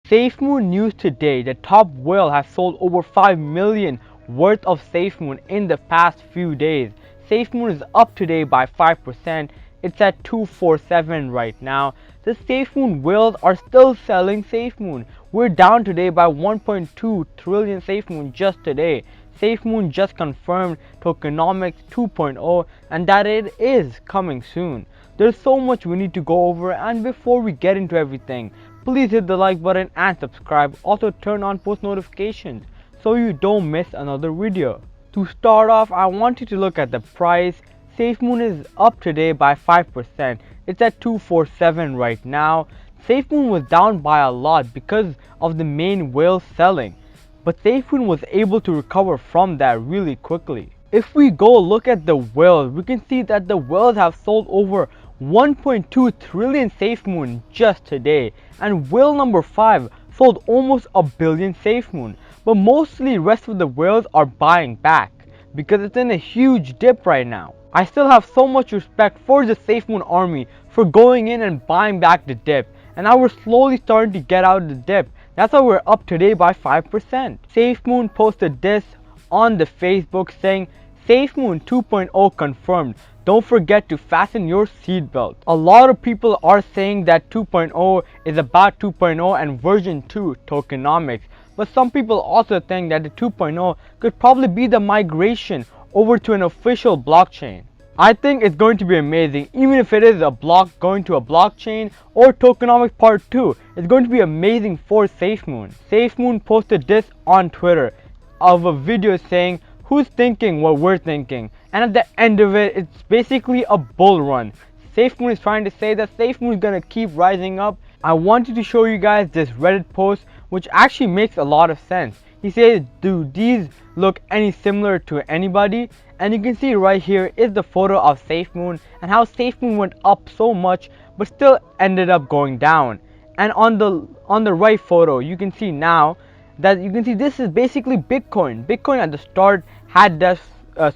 Safemoon news today. The top whale has sold over 5 million worth of Safemoon in the past few days. Safemoon is up today by 5%. It's at 247 right now. The Safemoon whales are still selling Safemoon. We're down today by 1.2 trillion Safemoon just today. Safemoon just confirmed tokenomics 2.0 and that it is coming soon. There's so much we need to go over, and before we get into everything, please hit the like button and subscribe. Also turn on post notifications so you don't miss another video. To start off, I want you to look at the price. Safemoon is up today by 5%. It's at 247 right now. Safemoon was down by a lot because of the main whale selling, but Safemoon was able to recover from that really quickly. If we go look at the whales, we can see that the whales have sold over 1.2 trillion Safemoon just today, and whale number 5 sold almost a billion Safemoon, but mostly rest of the whales are buying back because it's in a huge dip right now. I still have so much respect for the Safemoon army for going in and buying back the dip, and now we're slowly starting to get out of the dip. That's why we're up today by 5%. Safemoon posted this on the Facebook saying, Safemoon 2.0 confirmed. Don't forget to fasten your seatbelt. A lot of people are saying that 2.0 is about 2.0 and version 2 tokenomics. But some people also think that the 2.0 could probably be the migration over to an official blockchain. I think it's going to be amazing, even if it is a block going to a blockchain or tokenomics part 2. It's going to be amazing for Safemoon. Safemoon posted this on Twitter of a video saying, who's thinking what we're thinking? And at the end of it, it's basically a bull run. Safemoon is trying to say that Safemoon is going to keep rising up. I wanted to show you guys this Reddit post, which actually makes a lot of sense. He says, do these look any similar to anybody? And you can see right here is the photo of Safemoon and how Safemoon went up so much but still ended up going down. And on the right photo, you can see now that this is basically Bitcoin. Bitcoin at the start had this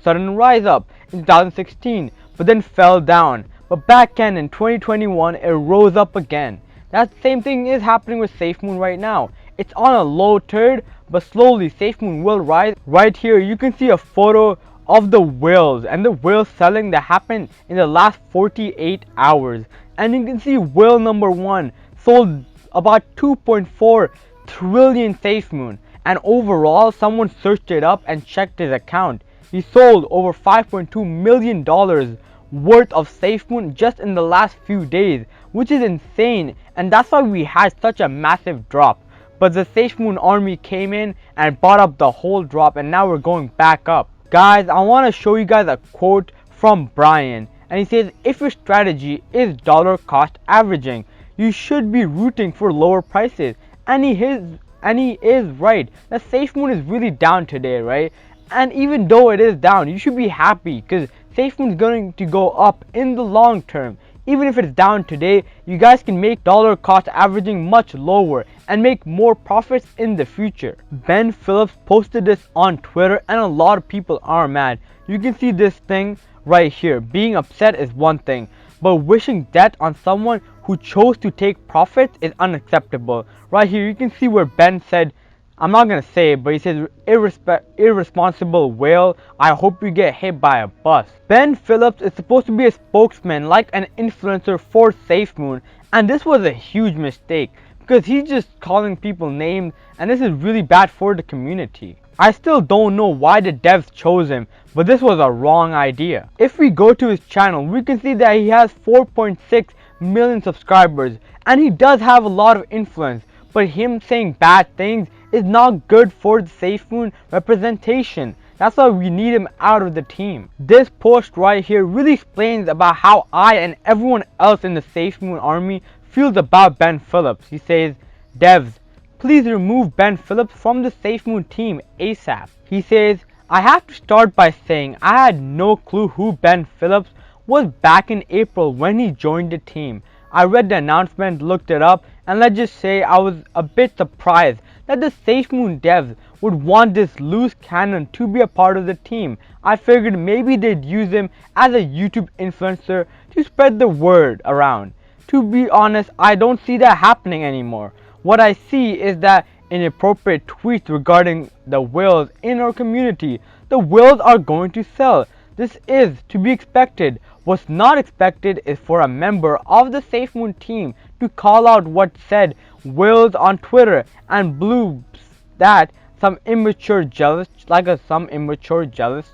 sudden rise up in 2016, but then fell down. But back in 2021, it rose up again. That same thing is happening with Safemoon right now. It's on a low turd, but slowly Safemoon will rise. Right here, you can see a photo of the whales and the whale selling that happened in the last 48 hours. And you can see whale number 1 sold about 2.4 trillion Safemoon, and overall someone searched it up and checked his account. He sold over $5.2 million worth of Safemoon just in the last few days, which is insane, and that's why we had such a massive drop. But the Safemoon army came in and bought up the whole drop, and now we're going back up. Guys, I want to show you guys a quote from Brian, and he says, if your strategy is dollar cost averaging, you should be rooting for lower prices. And he is right. The Safemoon is really down today, right? And even though it is down, you should be happy because Safemoon is going to go up in the long term. Even if it's down today, you guys can make dollar cost averaging much lower and make more profits in the future. Ben Phillips posted this on Twitter and a lot of people are mad. You can see this thing right here. Being upset is one thing, but wishing death on someone who chose to take profits is unacceptable. Right here you can see where Ben said, I'm not gonna say it, but he says, irresponsible whale, I hope you get hit by a bus. Ben Phillips is supposed to be a spokesman, like an influencer for Safemoon, and this was a huge mistake because he's just calling people names, and this is really bad for the community. I still don't know why the devs chose him, but this was a wrong idea. If we go to his channel, we can see that he has 4.6 million subscribers, and he does have a lot of influence, but him saying bad things is not good for the Safemoon representation. That's why we need him out of the team. This post right here really explains about how I and everyone else in the Safemoon army feels about Ben Phillips. He says, devs, please remove Ben Phillips from the Safemoon team ASAP. He says, I have to start by saying I had no clue who Ben Phillips was back in April when he joined the team. I read the announcement, looked it up, and let's just say I was a bit surprised that the Safemoon devs would want this loose cannon to be a part of the team. I figured maybe they'd use him as a YouTube influencer to spread the word around. To be honest, I don't see that happening anymore. What I see is that inappropriate tweets regarding the whales in our community. The whales are going to sell. This is to be expected. What's not expected is for a member of the Safemoon team to call out what said whales on Twitter and bloops that some immature jealous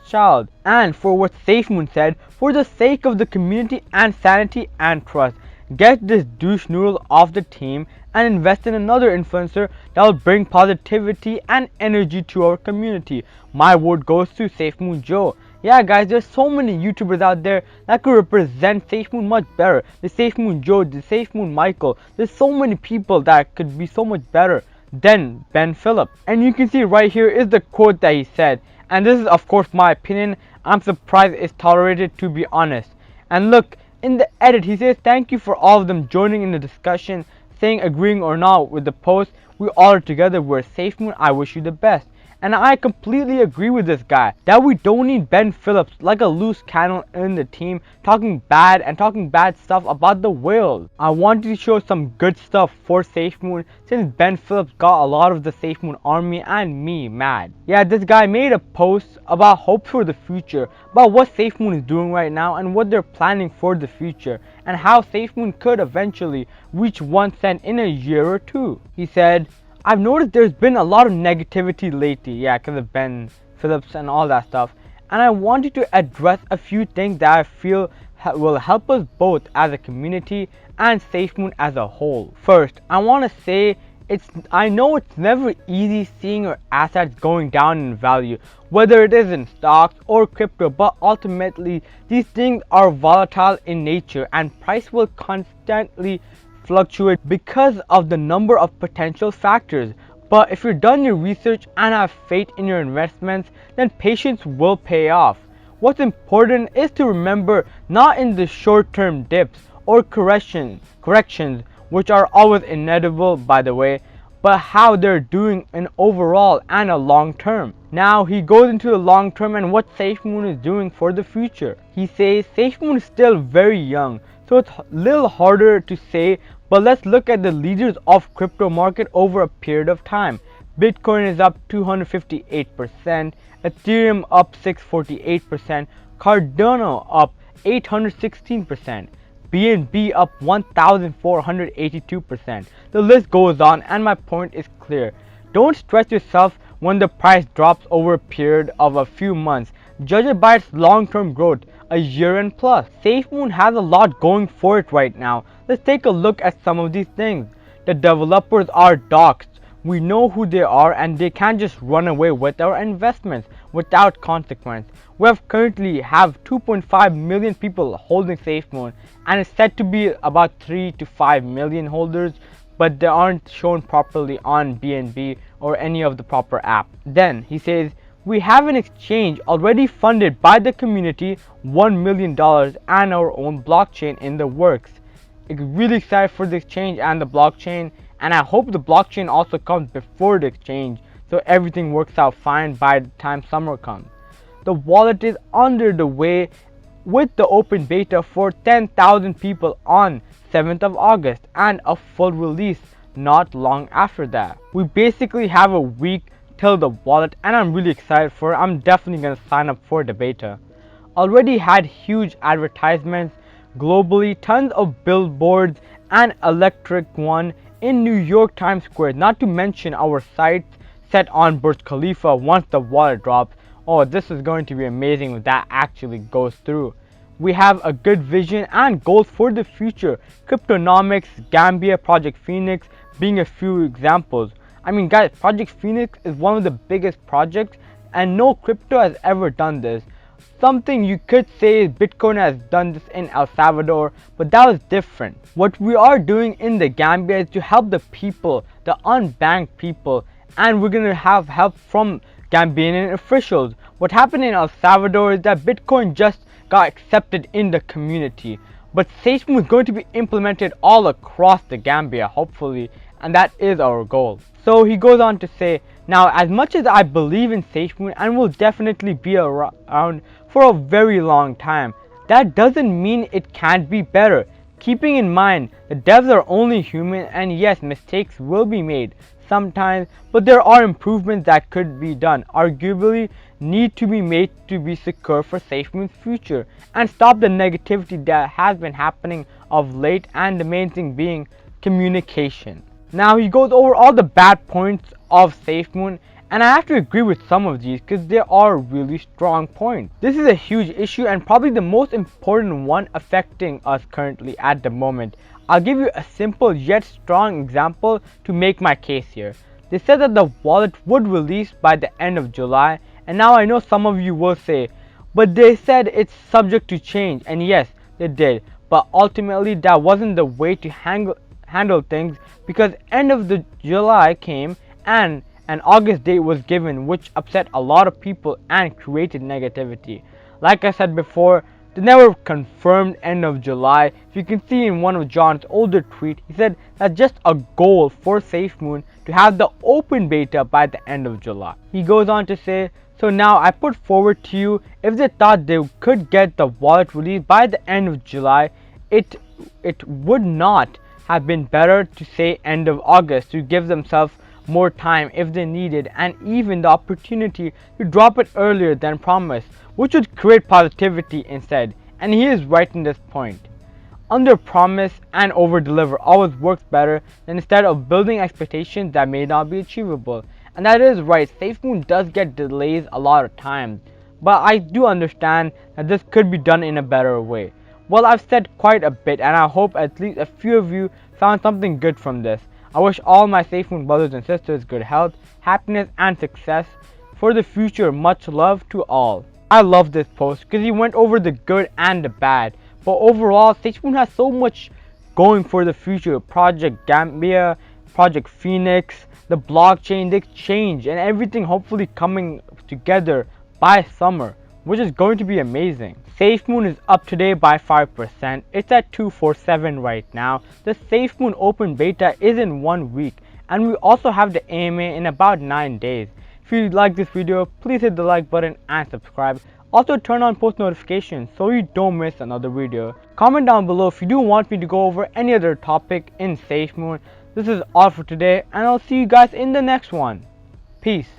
child. And for what Safemoon said, for the sake of the community and sanity and trust, get this douche noodle off the team and invest in another influencer that will bring positivity and energy to our community. My vote goes to Safemoon Joe. Yeah guys, there's so many YouTubers out there that could represent Safemoon much better. The Safemoon Joe, the Safemoon Michael. There's so many people that could be so much better than Ben Phillips. And you can see right here is the quote that he said. And this is of course my opinion. I'm surprised it's tolerated, to be honest. And look, in the edit he says, thank you for all of them joining in the discussion, saying agreeing or not with the post. We all are together. We're Safemoon. I wish you the best. And I completely agree with this guy that we don't need Ben Phillips like a loose cannon in the team talking bad stuff about the whales. I wanted to show some good stuff for Safemoon since Ben Phillips got a lot of the Safemoon army and me mad. Yeah, this guy made a post about hopes for the future, about what Safemoon is doing right now and what they're planning for the future, and how Safemoon could eventually reach 1 cent in a year or two. He said, I've noticed there's been a lot of negativity lately, yeah, because of Ben Phillips and all that stuff. And I wanted to address a few things that I feel will help us both as a community and Safemoon as a whole. First, I want to say I know it's never easy seeing your assets going down in value, whether it is in stocks or crypto, but ultimately these things are volatile in nature and price will constantly fluctuate because of the number of potential factors. But if you've done your research and have faith in your investments, then patience will pay off. What's important is to remember not in the short-term dips or corrections, which are always inevitable by the way, but how they're doing in overall and a long term. Now he goes into the long term and what Safemoon is doing for the future. He says Safemoon is still very young, so it's a little harder to say, but let's look at the leaders of crypto market over a period of time. Bitcoin is up 258%, Ethereum up 648%, Cardano up 816%, BNB up 1482%. The list goes on and my point is clear. Don't stress yourself when the price drops over a period of a few months. Judge it by its long-term growth, a year and plus. Safemoon has a lot going for it right now. Let's take a look at some of these things. The developers are doxxed. We know who they are and they can't just run away with our investments without consequence. We currently have 2.5 million people holding Safemoon and it's said to be about 3 to 5 million holders, but they aren't shown properly on BNB or any of the proper apps. Then he says, we have an exchange already funded by the community, $1 million and our own blockchain in the works. I'm really excited for the exchange and the blockchain, and I hope the blockchain also comes before the exchange so everything works out fine by the time summer comes. The wallet is under the way with the open beta for 10,000 people on 7th of August and a full release not long after that. We basically have a week till the wallet and I'm really excited for it. I'm definitely going to sign up for the beta. Already had huge advertisements globally, tons of billboards and electric one in New York Times Square, not to mention our sights set on Burj Khalifa once the wallet drops. Oh, this is going to be amazing if that actually goes through. We have a good vision and goals for the future. Cryptonomics, Gambia, Project Phoenix being a few examples. I mean guys, Project Phoenix is one of the biggest projects and no crypto has ever done this. Something you could say is Bitcoin has done this in El Salvador, but that was different. What we are doing in the Gambia is to help the people, the unbanked people, and we're gonna have help from Gambian officials. What happened in El Salvador is that Bitcoin just got accepted in the community, but Safemoon is going to be implemented all across the Gambia, hopefully, and that is our goal. So he goes on to say, now as much as I believe in Safemoon and will definitely be around for a very long time, that doesn't mean it can't be better. Keeping in mind, the devs are only human, and yes, mistakes will be made sometimes, but there are improvements that could be done, arguably need to be made to be secure for Safemoon's future and stop the negativity that has been happening of late, and the main thing being communication. Now he goes over all the bad points of Safemoon, and I have to agree with some of these because they are really strong points. This is a huge issue and probably the most important one affecting us currently at the moment. I'll give you a simple yet strong example to make my case here. They said that the wallet would release by the end of July, and now I know some of you will say, but they said it's subject to change, and yes, they did, but ultimately that wasn't the way to handle things, because end of the July came and an August date was given, which upset a lot of people and created negativity. Like I said before, they never confirmed end of July. If you can see in one of John's older tweets, he said that's just a goal for Safemoon to have the open beta by the end of July. He goes on to say, so now I put forward to you, if they thought they could get the wallet released by the end of July, it would not have been better to say end of August to give themselves more time if they needed, and even the opportunity to drop it earlier than promised, which would create positivity instead. And he is right in this point. Under promise and over deliver always works better than instead of building expectations that may not be achievable. And that is right, Safemoon does get delays a lot of times, but I do understand that this could be done in a better way. Well, I've said quite a bit, and I hope at least a few of you found something good from this. I wish all my Safemoon brothers and sisters good health, happiness, and success for the future. Much love to all. I love this post because he went over the good and the bad. But overall, Safemoon has so much going for the future. Project Gambia, Project Phoenix, the blockchain, the exchange, and everything hopefully coming together by summer, which is going to be amazing. Safemoon is up today by 5%. It's at 247 right now. The Safemoon open beta is in 1 week, and we also have the AMA in about 9 days. If you like this video, please hit the like button and subscribe. Also turn on post notifications so you don't miss another video. Comment down below if you do want me to go over any other topic in Safemoon. This is all for today, and I'll see you guys in the next one. Peace.